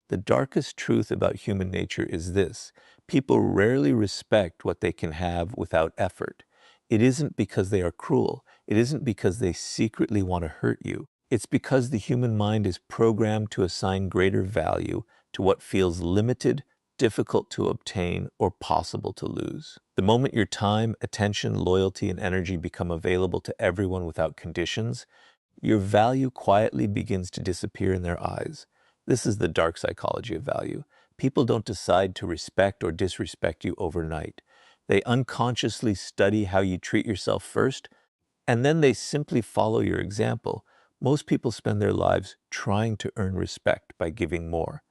The darkest truth about human nature is this: people rarely respect what they can have without effort. It isn't because they are cruel. It isn't because they secretly want to hurt you. It's because the human mind is programmed to assign greater value to what feels limited, difficult to obtain, or possible to lose. The moment your time, attention, loyalty, and energy become available to everyone without conditions, your value quietly begins to disappear in their eyes. This is the dark psychology of value. People don't decide to respect or disrespect you overnight. They unconsciously study how you treat yourself first, and then they simply follow your example. Most people spend their lives trying to earn respect by giving more.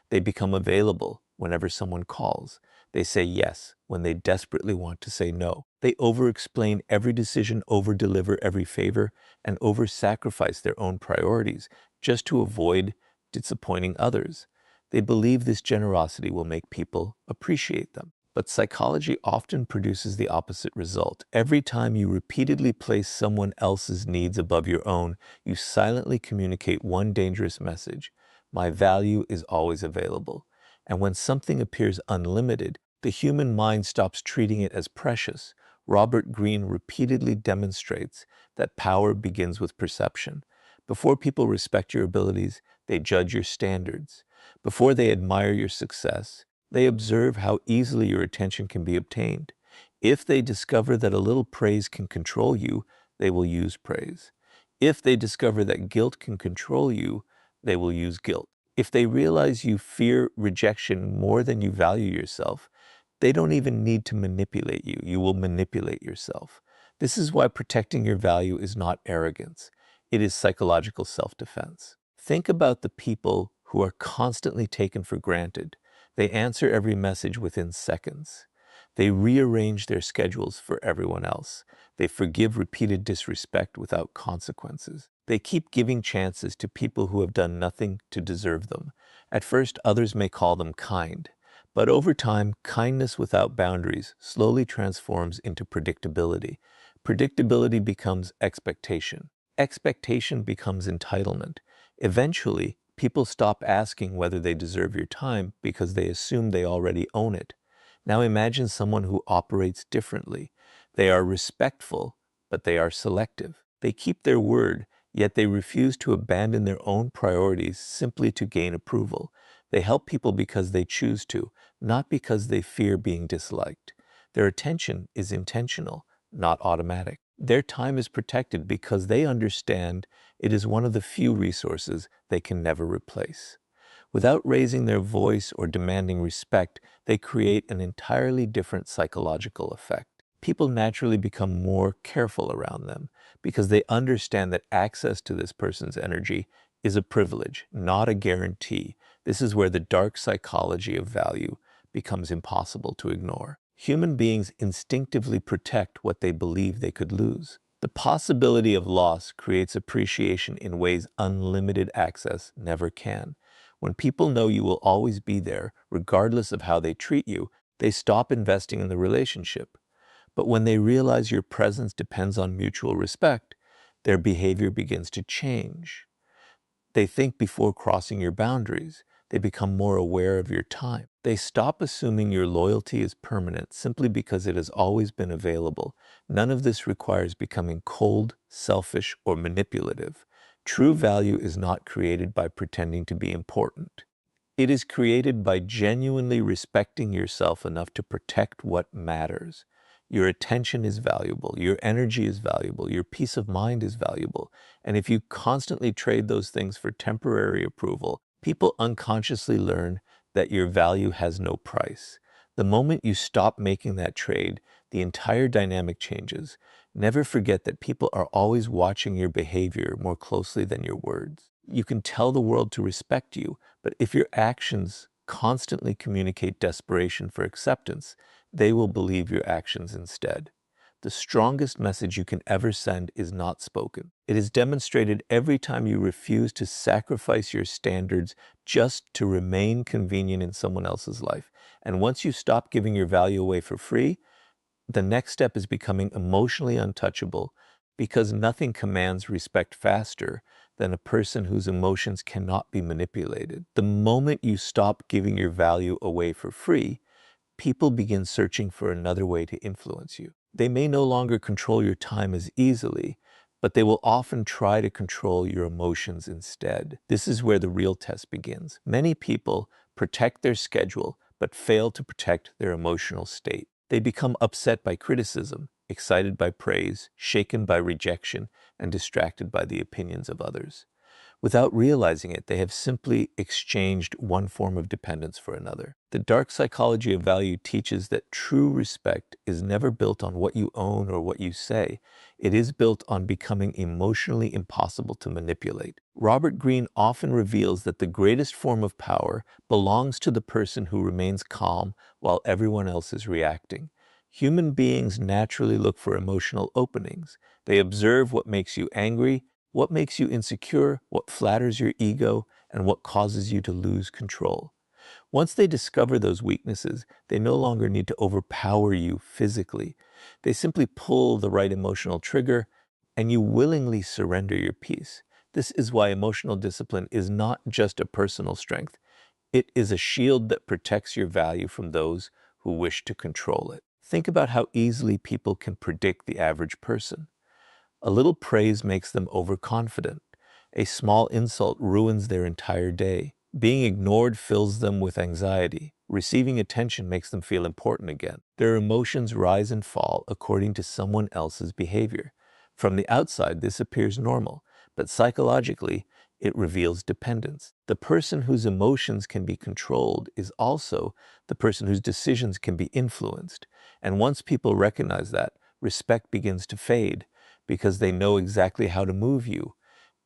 They become available whenever someone calls. They say yes when they desperately want to say no. They over-explain every decision, over-deliver every favor, and over-sacrifice their own priorities just to avoid disappointing others. They believe this generosity will make people appreciate them. But psychology often produces the opposite result. Every time you repeatedly place someone else's needs above your own, you silently communicate one dangerous message: my value is always available. And when something appears unlimited, the human mind stops treating it as precious. Robert Greene repeatedly demonstrates that power begins with perception. Before people respect your abilities, they judge your standards. Before they admire your success, they observe how easily your attention can be obtained. If they discover that a little praise can control you, they will use praise. If they discover that guilt can control you, they will use guilt. If they realize you fear rejection more than you value yourself, they don't even need to manipulate you. You will manipulate yourself. This is why protecting your value is not arrogance. It is psychological self-defense. Think about the people who are constantly taken for granted. They answer every message within seconds. They rearrange their schedules for everyone else. They forgive repeated disrespect without consequences. They keep giving chances to people who have done nothing to deserve them. At first, others may call them kind, but over time, kindness without boundaries slowly transforms into predictability. Predictability becomes expectation. Expectation becomes entitlement. Eventually, people stop asking whether they deserve your time because they assume they already own it. Now imagine someone who operates differently. They are respectful, but they are selective. They keep their word, yet they refuse to abandon their own priorities simply to gain approval. They help people because they choose to, not because they fear being disliked. Their attention is intentional, not automatic. Their time is protected because they understand it is one of the few resources they can never replace. Without raising their voice or demanding respect, they create an entirely different psychological effect. People naturally become more careful around them because they understand that access to this person's energy is a privilege, not a guarantee. This is where the dark psychology of value becomes impossible to ignore. Human beings instinctively protect what they believe they could lose. The possibility of loss creates appreciation in ways unlimited access never can. When people know you will always be there, regardless of how they treat you, they stop investing in the relationship. But when they realize your presence depends on mutual respect, their behavior begins to change. They think before crossing your boundaries. They become more aware of your time. They stop assuming your loyalty is permanent simply because it has always been available. None of this requires becoming cold, selfish, or manipulative. True value is not created by pretending to be important. It is created by genuinely respecting yourself enough to protect what matters. Your attention is valuable, your energy is valuable, your peace of mind is valuable. And if you constantly trade those things for temporary approval, people unconsciously learn that your value has no price. The moment you stop making that trade, the entire dynamic changes. Never forget that people are always watching your behavior more closely than your words. You can tell the world to respect you, but if your actions constantly communicate desperation for acceptance, they will believe your actions instead. The strongest message you can ever send is not spoken. It is demonstrated every time you refuse to sacrifice your standards just to remain convenient in someone else's life. And once you stop giving your value away for free, the next step is becoming emotionally untouchable because nothing commands respect faster than a person whose emotions cannot be manipulated. The moment you stop giving your value away for free, people begin searching for another way to influence you. They may no longer control your time as easily, but they will often try to control your emotions instead. This is where the real test begins. Many people protect their schedule, but fail to protect their emotional state. They become upset by criticism, excited by praise, shaken by rejection, and distracted by the opinions of others. Without realizing it, they have simply exchanged one form of dependence for another. The dark psychology of value teaches that true respect is never built on what you own or what you say. It is built on becoming emotionally impossible to manipulate. Robert Greene often reveals that the greatest form of power belongs to the person who remains calm while everyone else is reacting. Human beings naturally look for emotional openings. They observe what makes you angry, what makes you insecure, what flatters your ego, and what causes you to lose control. Once they discover those weaknesses, they no longer need to overpower you physically. They simply pull the right emotional trigger, and you willingly surrender your peace. This is why emotional discipline is not just a personal strength. It is a shield that protects your value from those who wish to control it. Think about how easily people can predict the average person. A little praise makes them overconfident. A small insult ruins their entire day. Being ignored fills them with anxiety. Receiving attention makes them feel important again. Their emotions rise and fall according to someone else's behavior. From the outside, this appears normal, but psychologically, it reveals dependence. The person whose emotions can be controlled is also the person whose decisions can be influenced. And once people recognize that, respect begins to fade because they know exactly how to move you.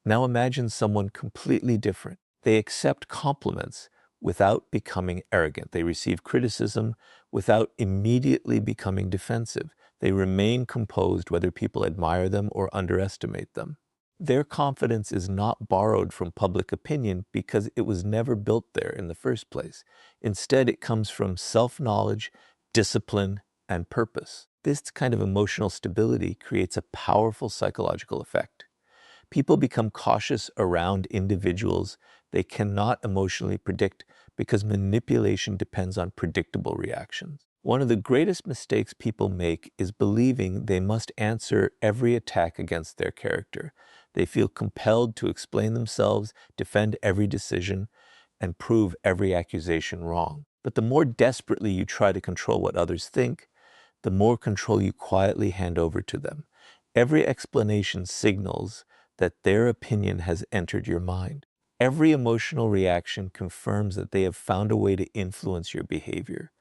Now imagine someone completely different. They accept compliments without becoming arrogant. They receive criticism without immediately becoming defensive. They remain composed whether people admire them or underestimate them. Their confidence is not borrowed from public opinion because it was never built there in the first place. Instead, it comes from self-knowledge, discipline, and purpose. This kind of emotional stability creates a powerful psychological effect. People become cautious around individuals they cannot emotionally predict because manipulation depends on predictable reactions. One of the greatest mistakes people make is believing they must answer every attack against their character. They feel compelled to explain themselves, defend every decision, and prove every accusation wrong. But the more desperately you try to control what others think, the more control you quietly hand over to them. Every explanation signals that their opinion has entered your mind. Every emotional reaction confirms that they have found a way to influence your behavior.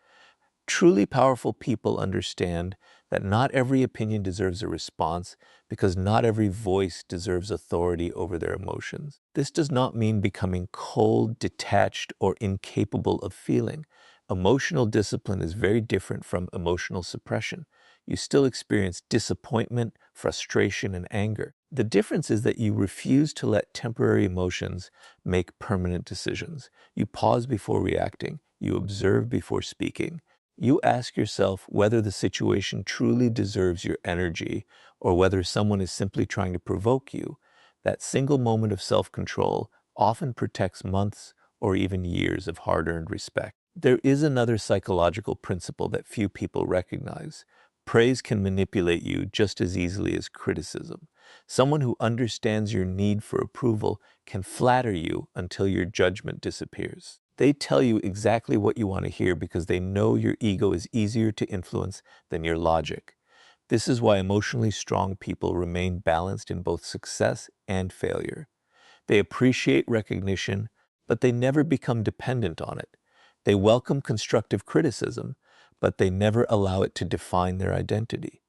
Truly powerful people understand that not every opinion deserves a response because not every voice deserves authority over their emotions. This does not mean becoming cold, detached, or incapable of feeling. Emotional discipline is very different from emotional suppression. You still experience disappointment, frustration, and anger. The difference is that you refuse to let temporary emotions make permanent decisions. You pause before reacting. You observe before speaking. You ask yourself whether the situation truly deserves your energy or whether someone is simply trying to provoke you. That single moment of self-control often protects months or even years of hard-earned respect. There is another psychological principle that few people recognize. Praise can manipulate you just as easily as criticism. Someone who understands your need for approval can flatter you until your judgment disappears. They tell you exactly what you want to hear because they know your ego is easier to influence than your logic. This is why emotionally strong people remain balanced in both success and failure. They appreciate recognition, but they never become dependent on it. They welcome constructive criticism, but they never allow it to define their identity.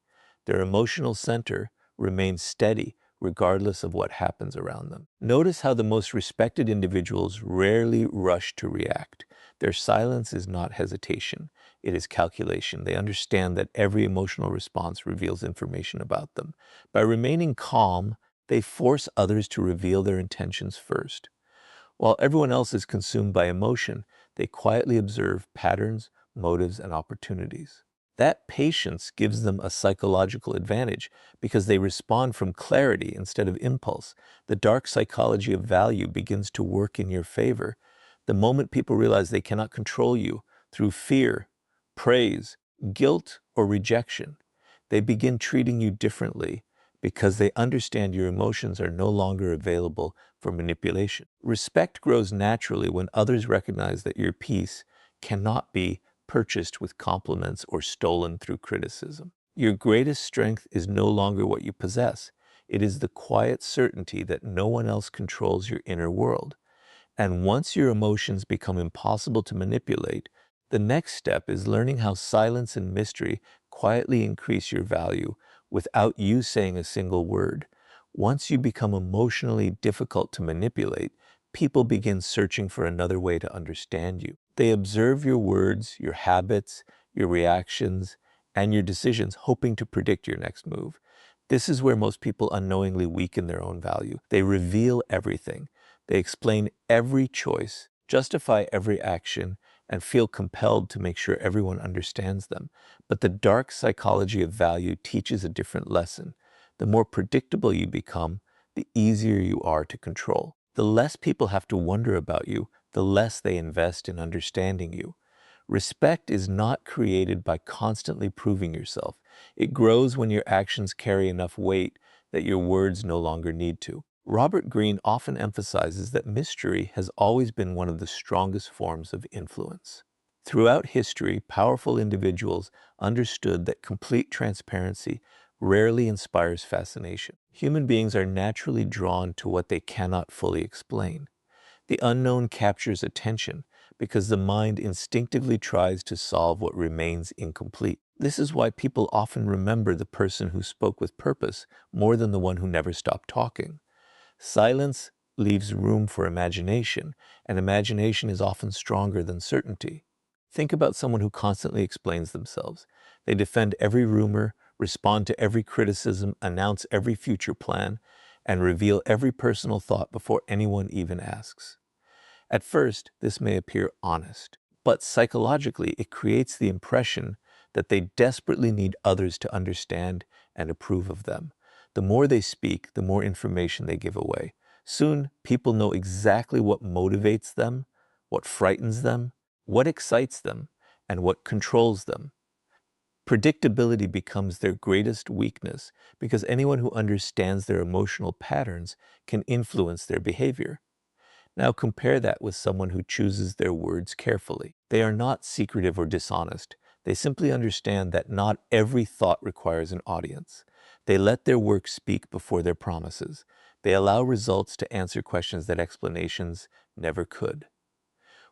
Their emotional center remains steady regardless of what happens around them. Notice how the most respected individuals rarely rush to react. Their silence is not hesitation, it is calculation. They understand that every emotional response reveals information about them. By remaining calm, they force others to reveal their intentions first. While everyone else is consumed by emotion, they quietly observe patterns, motives, and opportunities. That patience gives them a psychological advantage because they respond from clarity instead of impulse. The dark psychology of value begins to work in your favor. The moment people realize they cannot control you through fear, praise, guilt, or rejection, they begin treating you differently because they understand your emotions are no longer available for manipulation. Respect grows naturally when others recognize that your peace cannot be purchased with compliments or stolen through criticism. Your greatest strength is no longer what you possess. It is the quiet certainty that no one else controls your inner world. And once your emotions become impossible to manipulate, the next step is learning how silence and mystery quietly increase your value without you saying a single word. Once you become emotionally difficult to manipulate, people begin searching for another way to understand you. They observe your words, your habits, your reactions, and your decisions, hoping to predict your next move. This is where most people unknowingly weaken their own value. They reveal everything. They explain every choice, justify every action, and feel compelled to make sure everyone understands them. But the dark psychology of value teaches a different lesson. The more predictable you become, the easier you are to control. The less people have to wonder about you, the less they invest in understanding you. Respect is not created by constantly proving yourself. It grows when your actions carry enough weight that your words no longer need to. Robert Greene often emphasizes that mystery has always been one of the strongest forms of influence. Throughout history, powerful individuals understood that complete transparency rarely inspires fascination. Human beings are naturally drawn to what they cannot fully explain. The unknown captures attention because the mind instinctively tries to solve what remains incomplete. This is why people often remember the person who spoke with purpose more than the one who never stopped talking. Silence leaves room for imagination, and imagination is often stronger than certainty. Think about someone who constantly explains themselves. They defend every rumor, respond to every criticism, announce every future plan, and reveal every personal thought before anyone even asks. At first, this may appear honest, but psychologically, it creates the impression that they desperately need others to understand and approve of them. The more they speak, the more information they give away. Soon, people know exactly what motivates them, what frightens them, what excites them, and what controls them. Predictability becomes their greatest weakness because anyone who understands their emotional patterns can influence their behavior. Now compare that with someone who chooses their words carefully. They are not secretive or dishonest. They simply understand that not every thought requires an audience. They let their work speak before their promises. They allow results to answer questions that explanations never could.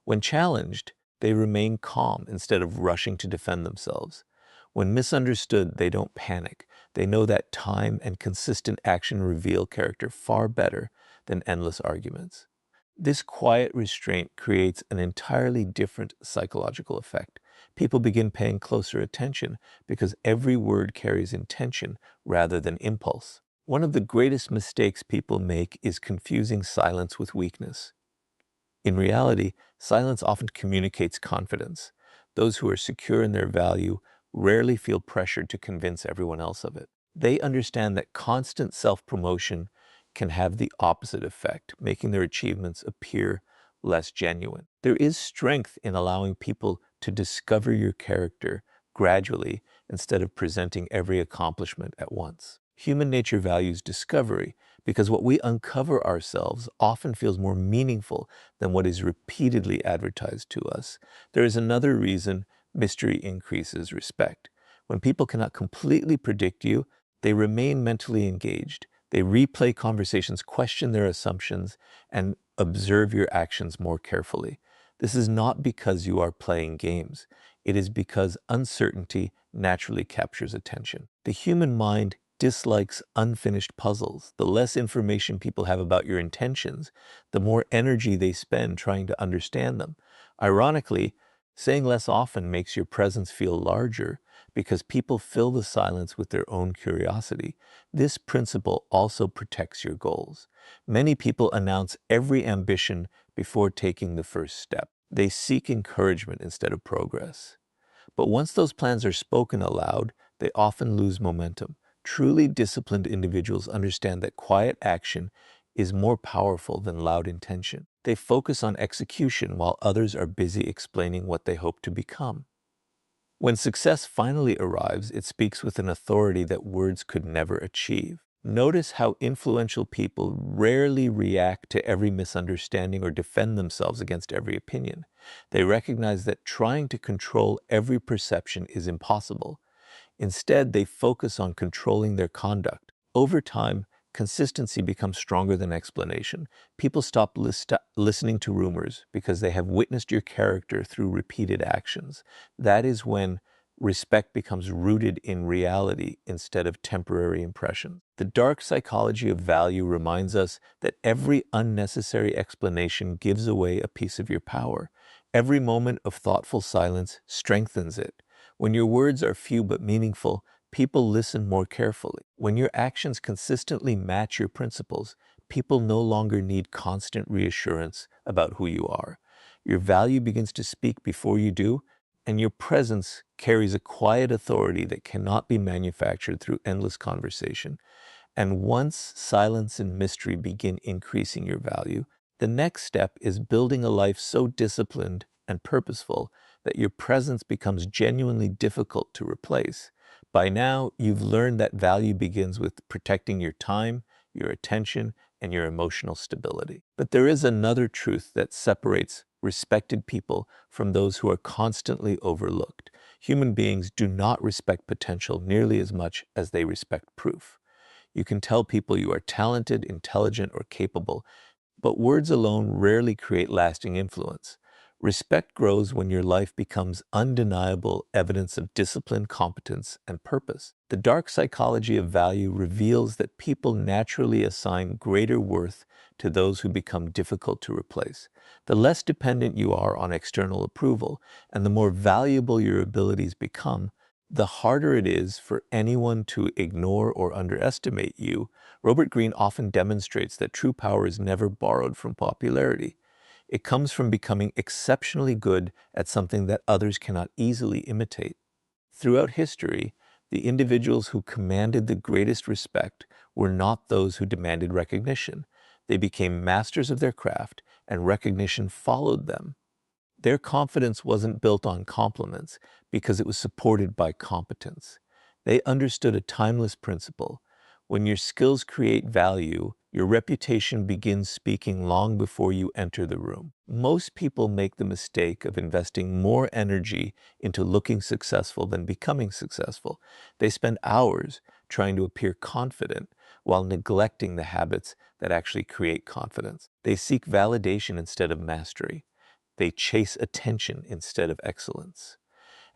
When challenged, they remain calm instead of rushing to defend themselves. When misunderstood, they don't panic. They know that time and consistent action reveal character far better than endless arguments. This quiet restraint creates an entirely different psychological effect. People begin paying closer attention because every word carries intention rather than impulse. One of the greatest mistakes people make is confusing silence with weakness. In reality, silence often communicates confidence. Those who are secure in their value rarely feel pressured to convince everyone else of it. They understand that constant self-promotion can have the opposite effect, making their achievements appear less genuine. There is strength in allowing people to discover your character gradually instead of presenting every accomplishment at once. Human nature values discovery because what we uncover ourselves often feels more meaningful than what is repeatedly advertised to us. There is another reason mystery increases respect. When people cannot completely predict you, they remain mentally engaged. They replay conversations, question their assumptions, and observe your actions more carefully. This is not because you are playing games. It is because uncertainty naturally captures attention. The human mind dislikes unfinished puzzles. The less information people have about your intentions, the more energy they spend trying to understand them. Ironically, saying less often makes your presence feel larger because people fill the silence with their own curiosity. This principle also protects your goals. Many people announce every ambition before taking the first step. They seek encouragement instead of progress. But once those plans are spoken aloud, they often lose momentum. Truly disciplined individuals understand that quiet action is more powerful than loud intention. They focus on execution while others are busy explaining what they hope to become. When success finally arrives, it speaks with an authority that words could never achieve. Notice how influential people rarely react to every misunderstanding or defend themselves against every opinion. They recognize that trying to control every perception is impossible. Instead, they focus on controlling their conduct. Over time, consistency becomes stronger than explanation. People stop listening to rumors because they have witnessed your character through repeated actions. That is when respect becomes rooted in reality instead of temporary impression. The dark psychology of value reminds us that every unnecessary explanation gives away a piece of your power. Every moment of thoughtful silence strengthens it. When your words are few but meaningful, people listen more carefully. When your actions consistently match your principles, people no longer need constant reassurance about who you are. Your value begins to speak before you do, and your presence carries a quiet authority that cannot be manufactured through endless conversation. And once silence and mystery begin increasing your value, the next step is building a life so disciplined and purposeful that your presence becomes genuinely difficult to replace. By now, you've learned that value begins with protecting your time, your attention, and your emotional stability. But there is another truth that separates respected people from those who are constantly overlooked. Human beings do not respect potential nearly as much as they respect proof. You can tell people you are talented, intelligent, or capable, but words alone rarely create lasting influence. Respect grows when your life becomes undeniable evidence of discipline, competence, and purpose. The dark psychology of value reveals that people naturally assign greater worth to those who become difficult to replace. The less dependent you are on external approval, and the more valuable your abilities become, the harder it is for anyone to ignore or underestimate you. Robert Greene often demonstrates that true power is never borrowed from popularity. It comes from becoming exceptionally good at something that others cannot easily imitate. Throughout history, the individuals who commanded the greatest respect were not those who demanded recognition. They became masters of their craft, and recognition followed them. Their confidence wasn't built on compliments because it was supported by competence. They understood a timeless principle. When your skills create value, your reputation begins speaking long before you enter the room. Most people make the mistake of investing more energy into looking successful than becoming successful. They spend hours trying to appear confident while neglecting the habits that actually create confidence. They seek validation instead of mastery. They chase attention instead of excellence.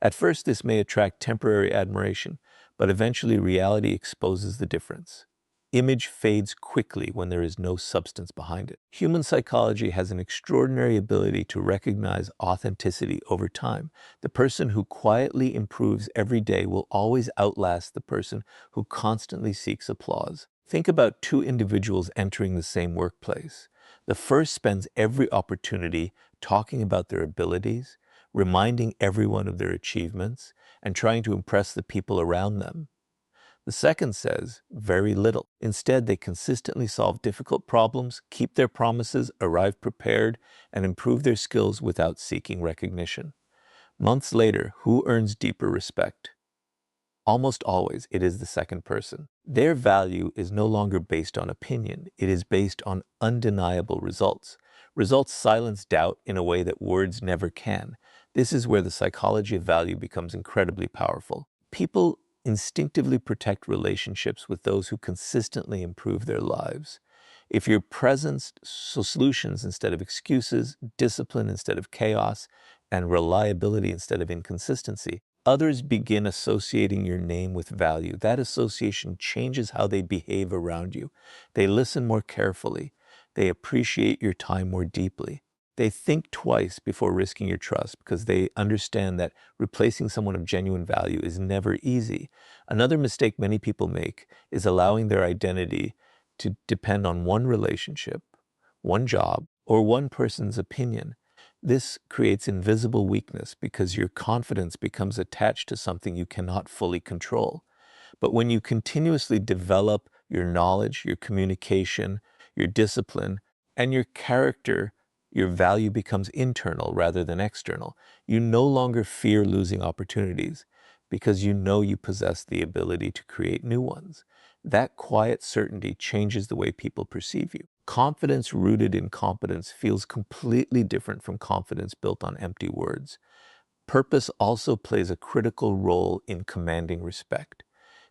At first, this may attract temporary admiration, but eventually reality exposes the difference. Image fades quickly when there is no substance behind it. Human psychology has an extraordinary ability to recognize authenticity over time. The person who quietly improves every day will always outlast the person who constantly seeks applause. Think about two individuals entering the same workplace. The first spends every opportunity talking about their abilities, reminding everyone of their achievements, and trying to impress the people around them. The second says very little. Instead, they consistently solve difficult problems, keep their promises, arrive prepared, and improve their skills without seeking recognition. Months later, who earns deeper respect? Almost always, it is the second person. Their value is no longer based on opinion. It is based on undeniable results. Results silence doubt in a way that words never can. This is where the psychology of value becomes incredibly powerful. People instinctively protect relationships with those who consistently improve their lives. If your presence, solutions instead of excuses, discipline instead of chaos, and reliability instead of inconsistency, others begin associating your name with value. That association changes how they behave around you. They listen more carefully. They appreciate your time more deeply. They think twice before risking your trust because they understand that replacing someone of genuine value is never easy. Another mistake many people make is allowing their identity to depend on one relationship, one job, or one person's opinion. This creates invisible weakness because your confidence becomes attached to something you cannot fully control. But when you continuously develop your knowledge, your communication, your discipline, and your character, your value becomes internal rather than external. You no longer fear losing opportunities because you know you possess the ability to create new ones. That quiet certainty changes the way people perceive you. Confidence rooted in competence feels completely different from confidence built on empty words. Purpose also plays a critical role in commanding respect.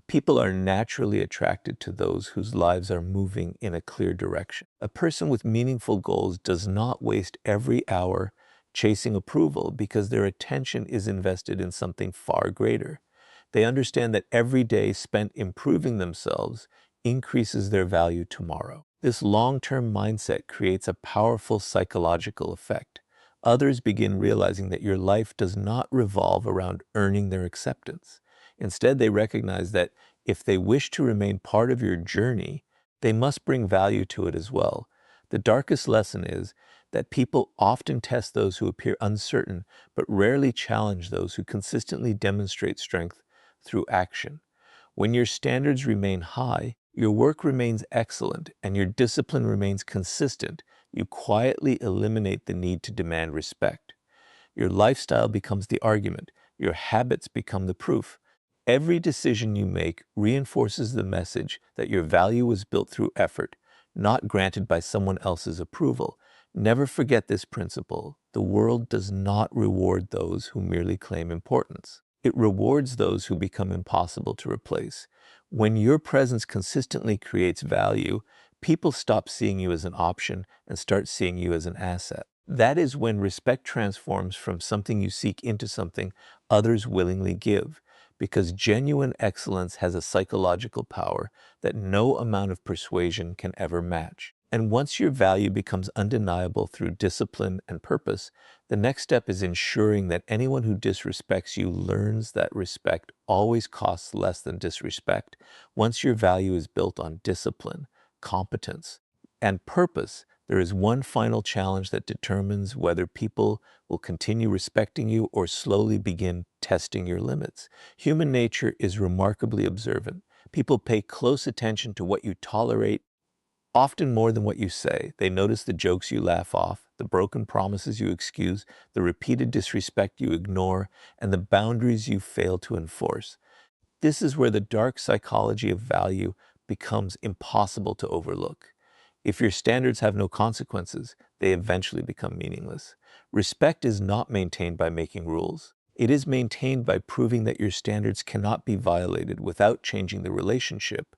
People are naturally attracted to those whose lives are moving in a clear direction. A person with meaningful goals does not waste every hour chasing approval because their attention is invested in something far greater. They understand that every day spent improving themselves increases their value tomorrow. This long-term mindset creates a powerful psychological effect. Others begin realizing that your life does not revolve around earning their acceptance. Instead, they recognize that if they wish to remain part of your journey, they must bring value to it as well. The darkest lesson is that people often test those who appear uncertain, but rarely challenge those who consistently demonstrate strength through action. When your standards remain high, your work remains excellent, and your discipline remains consistent, you quietly eliminate the need to demand respect. Your lifestyle becomes the argument. Your habits become the proof. Every decision you make reinforces the message that your value was built through effort, not granted by someone else's approval. Never forget this principle. The world does not reward those who merely claim importance. It rewards those who become impossible to replace. When your presence consistently creates value, people stop seeing you as an option and start seeing you as an asset. That is when respect transforms from something you seek into something others willingly give, because genuine excellence has a psychological power that no amount of persuasion can ever match. And once your value becomes undeniable through discipline and purpose, the next step is ensuring that anyone who disrespects you learns that respect always costs less than disrespect. Once your value is built on discipline, competence, and purpose, there is one final challenge that determines whether people will continue respecting you or slowly begin testing your limits. Human nature is remarkably observant. People pay close attention to what you tolerate, often more than what you say. They notice the jokes you laugh off, the broken promises you excuse, the repeated disrespect you ignore, and the boundaries you fail to enforce. This is where the dark psychology of value becomes impossible to overlook. If your standards have no consequences, they eventually become meaningless. Respect is not maintained by making rules. It is maintained by proving that your standards cannot be violated without changing the relationship.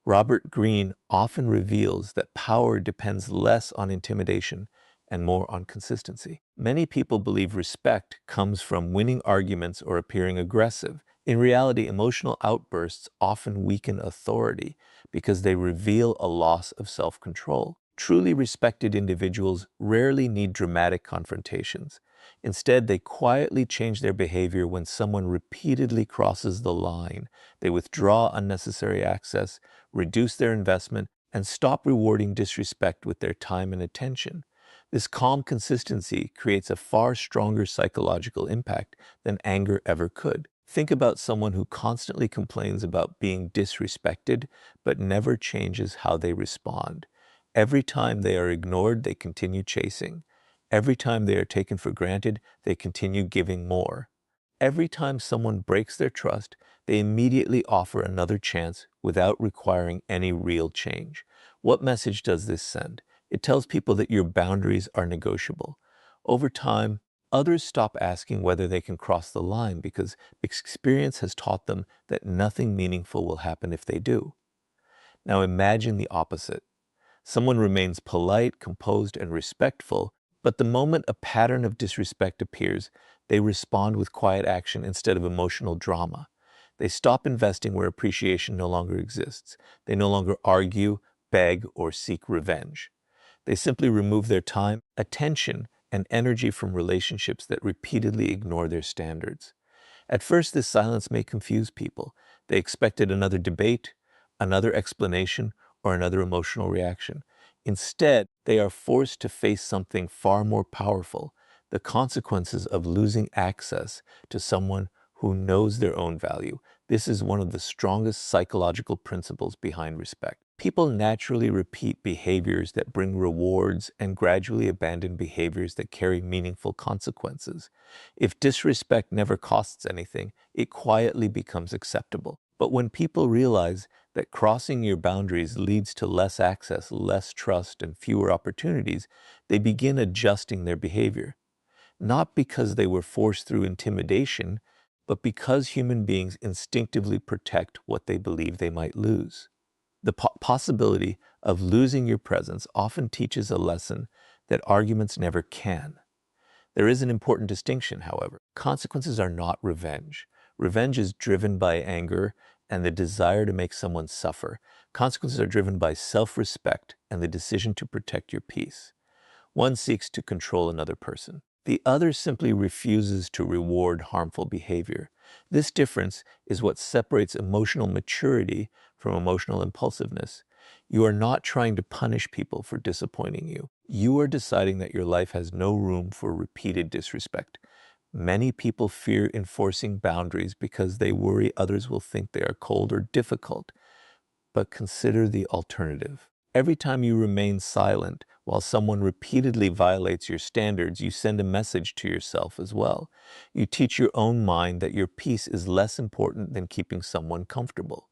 Robert Greene often reveals that power depends less on intimidation and more on consistency. Many people believe respect comes from winning arguments or appearing aggressive. In reality, emotional outbursts often weaken authority because they reveal a loss of self-control. Truly respected individuals rarely need dramatic confrontations. Instead, they quietly change their behavior when someone repeatedly crosses the line. They withdraw unnecessary access, reduce their investment, and stop rewarding disrespect with their time and attention. This calm consistency creates a far stronger psychological impact than anger ever could. Think about someone who constantly complains about being disrespected, but never changes how they respond. Every time they are ignored, they continue chasing. Every time they are taken for granted, they continue giving more. Every time someone breaks their trust, they immediately offer another chance without requiring any real change. What message does this send? It tells people that your boundaries are negotiable. Over time, others stop asking whether they can cross the line because experience has taught them that nothing meaningful will happen if they do. Now imagine the opposite. Someone remains polite, composed, and respectful, but the moment a pattern of disrespect appears, they respond with quiet action instead of emotional drama. They stop investing where appreciation no longer exists. They no longer argue, beg, or seek revenge. They simply remove their time, attention, and energy from relationships that repeatedly ignore their standards. At first, this silence may confuse people. They expected another debate, another explanation, or another emotional reaction. Instead, they are forced to face something far more powerful. the consequences of losing access to someone who knows their own value. This is one of the strongest psychological principles behind respect. People naturally repeat behaviors that bring rewards and gradually abandon behaviors that carry meaningful consequences. If disrespect never costs anything, it quietly becomes acceptable. But when people realize that crossing your boundaries leads to less access, less trust, and fewer opportunities, they begin adjusting their behavior. Not because they were forced through intimidation, but because human beings instinctively protect what they believe they might lose. The possibility of losing your presence often teaches a lesson that arguments never can. There is an important distinction, however. Consequences are not revenge. Revenge is driven by anger and the desire to make someone suffer. Consequences are driven by self-respect and the decision to protect your peace. One seeks to control another person. The other simply refuses to reward harmful behavior. This difference is what separates emotional maturity from emotional impulsiveness. You are not trying to punish people for disappointing you. You are deciding that your life has no room for repeated disrespect. Many people fear enforcing boundaries because they worry others will think they are cold or difficult. But consider the alternative. Every time you remain silent while someone repeatedly violates your standards, you send a message to yourself as well. You teach your own mind that your peace is less important than keeping someone comfortable.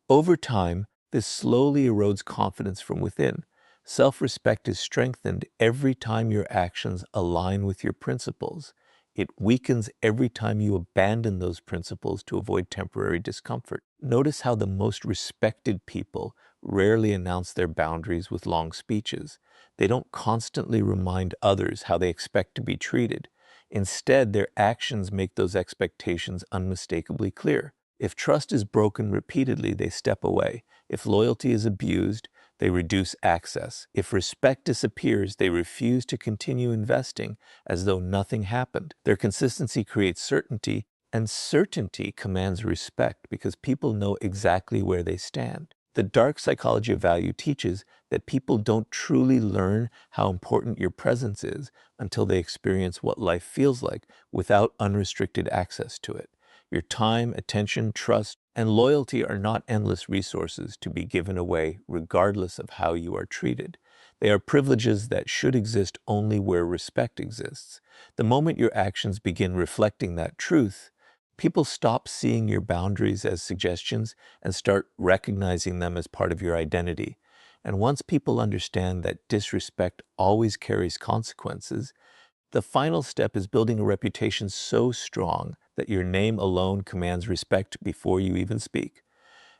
Over time, this slowly erodes confidence from within. Self-respect is strengthened every time your actions align with your principles. It weakens every time you abandon those principles to avoid temporary discomfort. Notice how the most respected people rarely announce their boundaries with long speeches. They don't constantly remind others how they expect to be treated. Instead, their actions make those expectations unmistakably clear. If trust is broken repeatedly, they step away. If loyalty is abused, they reduce access. If respect disappears, they refuse to continue investing as though nothing happened. Their consistency creates certainty, and certainty commands respect because people know exactly where they stand. The dark psychology of value teaches that people don't truly learn how important your presence is until they experience what life feels like without unrestricted access to it. Your time, attention, trust, and loyalty are not endless resources to be given away regardless of how you are treated. They are privileges that should exist only where respect exists. The moment your actions begin reflecting that truth, people stop seeing your boundaries as suggestions and start recognizing them as part of your identity. And once people understand that disrespect always carries consequences, the final step is building a reputation so strong that your name alone commands respect before you even speak.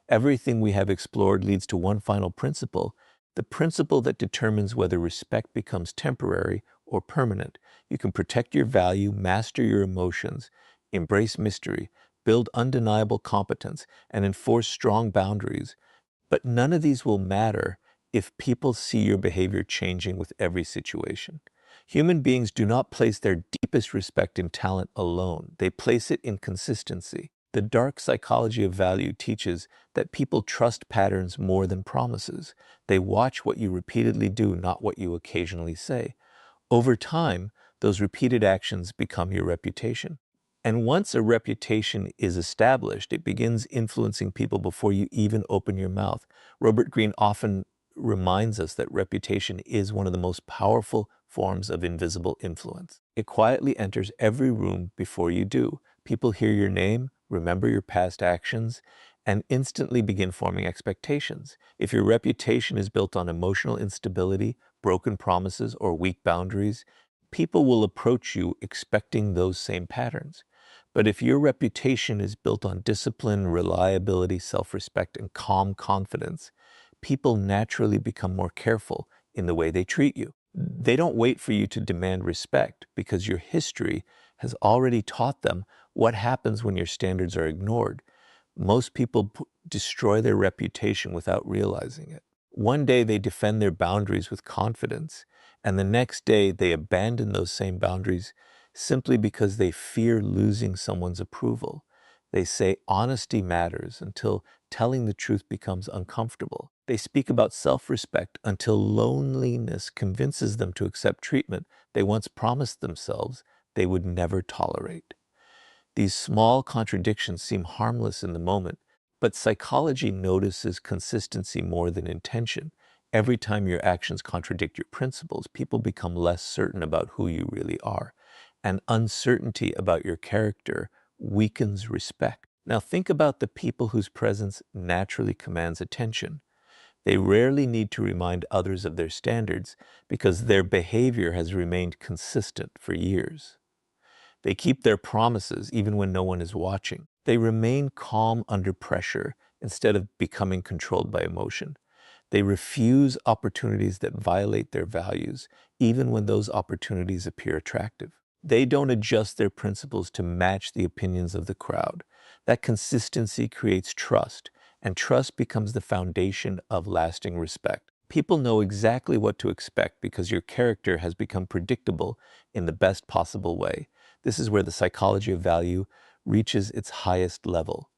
Everything we have explored leads to one final principle, the principle that determines whether respect becomes temporary or permanent. You can protect your value, master your emotions, embrace mystery, build undeniable competence, and enforce strong boundaries. But none of these will matter if people see your behavior changing with every situation. Human beings do not place their deepest respect in talent alone. They place it in consistency. The dark psychology of value teaches that people trust patterns more than promises. They watch what you repeatedly do, not what you occasionally say. Over time, those repeated actions become your reputation. And once a reputation is established, it begins influencing people before you even open your mouth. Robert Greene often reminds us that reputation is one of the most powerful forms of invisible influence. It quietly enters every room before you do. People hear your name, remember your past actions, and instantly begin forming expectations. If your reputation is built on emotional instability, broken promises, or weak boundaries, people will approach you expecting those same patterns. But if your reputation is built on discipline, reliability, self-respect, and calm confidence, people naturally become more careful in the way they treat you. They don't wait for you to demand respect because your history has already taught them what happens when your standards are ignored. Most people destroy their reputation without realizing it. One day they defend their boundaries with confidence, and the next day they abandon those same boundaries simply because they fear losing someone's approval. They say honesty matters until telling the truth becomes uncomfortable. They speak about self-respect until loneliness convinces them to accept treatment they once promised themselves they would never tolerate. These small contradictions seem harmless in the moment, but psychology notices consistency more than intention. Every time your actions contradict your principles, people become less certain about who you really are. And uncertainty about your character weakens respect. Now think about the people whose presence naturally commands attention. They rarely need to remind others of their standards because their behavior has remained consistent for years. They keep their promises even when no one is watching. They remain calm under pressure instead of becoming controlled by emotion. They refuse opportunities that violate their values, even when those opportunities appear attractive. They don't adjust their principles to match the opinions of the crowd. That consistency creates trust, and trust becomes the foundation of lasting respect. People know exactly what to expect because your character has become predictable in the best possible way. This is where the psychology of value reaches its highest level.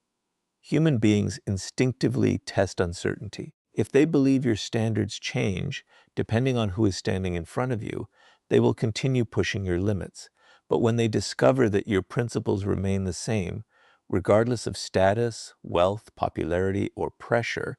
Human beings instinctively test uncertainty. If they believe your standards change, depending on who is standing in front of you, they will continue pushing your limits. But when they discover that your principles remain the same, regardless of status, wealth, popularity, or pressure,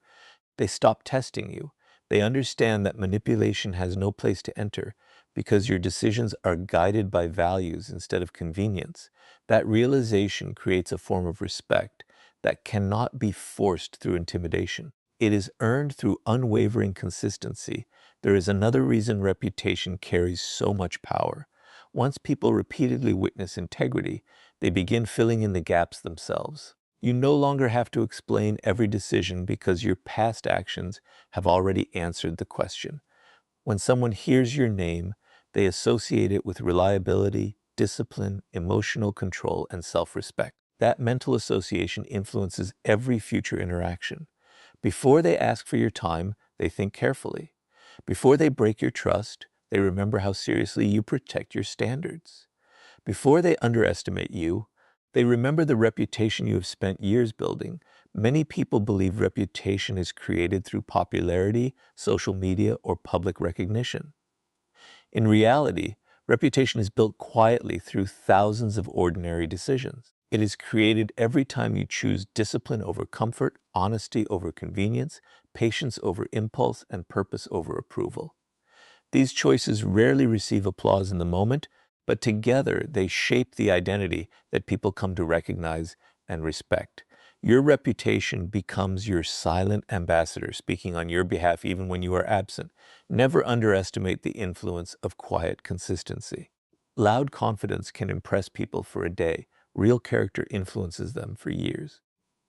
they stop testing you. They understand that manipulation has no place to enter because your decisions are guided by values instead of convenience. That realization creates a form of respect that cannot be forced through intimidation. It is earned through unwavering consistency. There is another reason reputation carries so much power. Once people repeatedly witness integrity, they begin filling in the gaps themselves. You no longer have to explain every decision because your past actions have already answered the question. When someone hears your name, they associate it with reliability, discipline, emotional control, and self-respect. That mental association influences every future interaction. Before they ask for your time, they think carefully. Before they break your trust, they remember how seriously you protect your standards. Before they underestimate you, they remember the reputation you have spent years building. Many people believe reputation is created through popularity, social media, or public recognition. In reality, reputation is built quietly through thousands of ordinary decisions. It is created every time you choose discipline over comfort, honesty over convenience, patience over impulse, and purpose over approval. These choices rarely receive applause in the moment, but together they shape the identity that people come to recognize and respect. Your reputation becomes your silent ambassador, speaking on your behalf even when you are absent. Never underestimate the influence of quiet consistency. Loud confidence can impress people for a day. Real character influences them for years.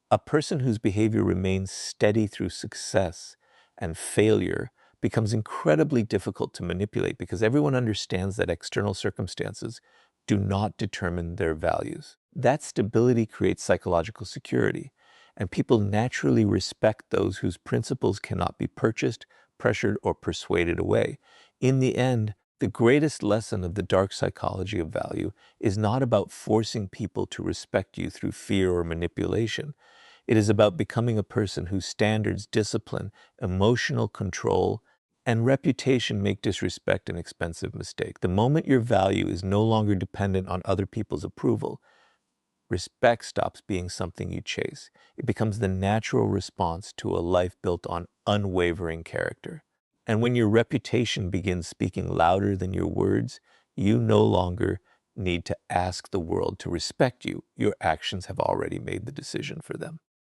A person whose behavior remains steady through success and failure becomes incredibly difficult to manipulate because everyone understands that external circumstances do not determine their values. That stability creates psychological security, and people naturally respect those whose principles cannot be purchased, pressured, or persuaded away. In the end, the greatest lesson of the dark psychology of value is not about forcing people to respect you through fear or manipulation. It is about becoming a person whose standards, discipline, emotional control, and reputation make disrespect an expensive mistake. The moment your value is no longer dependent on other people's approval, respect stops being something you chase. It becomes the natural response to a life built on unwavering character. And when your reputation begins speaking louder than your words, you no longer need to ask the world to respect you. Your actions have already made the decision for them.